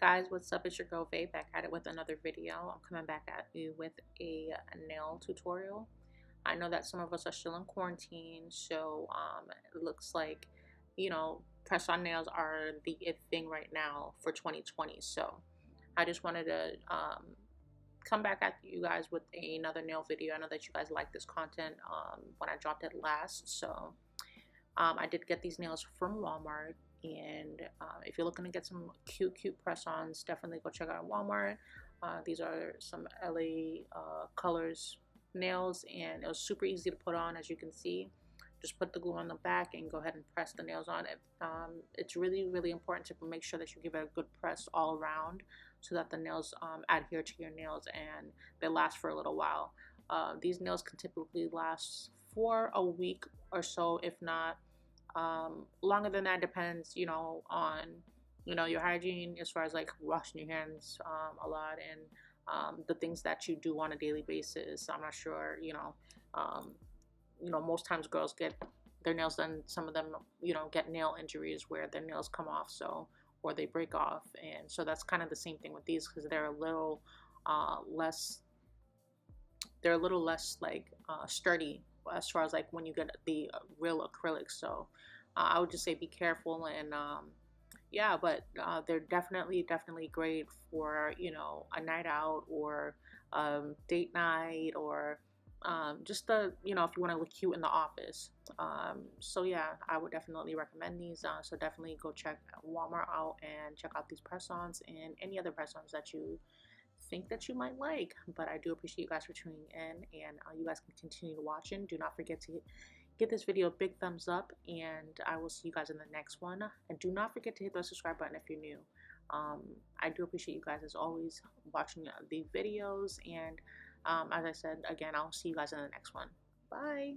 Guys, what's up? It's your girl Faye back at it with another video. I'm coming back at you with a nail tutorial. I know that some of us are still in quarantine, so it looks like, press on nails are the it thing right now for 2020. So I just wanted to come back at you guys with another nail video. I know that you guys like this content when I dropped it last, so I did get these nails from Walmart, and if you're looking to get some cute press-ons, definitely go check out Walmart. These are some LA colors nails, and it was super easy to put on, as you can see. Just put the glue on the back and go ahead and press the nails on it. It's really important to make sure that you give it a good press all around so that the nails adhere to your nails and they last for a little while. These nails can typically last for a week or so, if not longer than that. Depends, on your hygiene, as far as like washing your hands a lot, and the things that you do on a daily basis. I'm not sure, most times girls get their nails done. Some of them, get nail injuries where their nails come off, or they break off, and so that's kind of the same thing with these, because they're a little less like sturdy as far as like when you get the real acrylics. So I would just say be careful, and yeah, but they're definitely great for a night out, or date night, or just if you want to look cute in the office. So yeah, I would definitely recommend these. So definitely go check Walmart out and check out these press-ons and any other press-ons that you think that you might like. But I do appreciate you guys for tuning in, and you guys can continue watching. Do not forget to give this video a big thumbs up, and I will see you guys in the next one. And do not forget to hit the subscribe button if you're new. I do appreciate you guys as always watching the videos, and as I said again, I'll see you guys in the next one. Bye.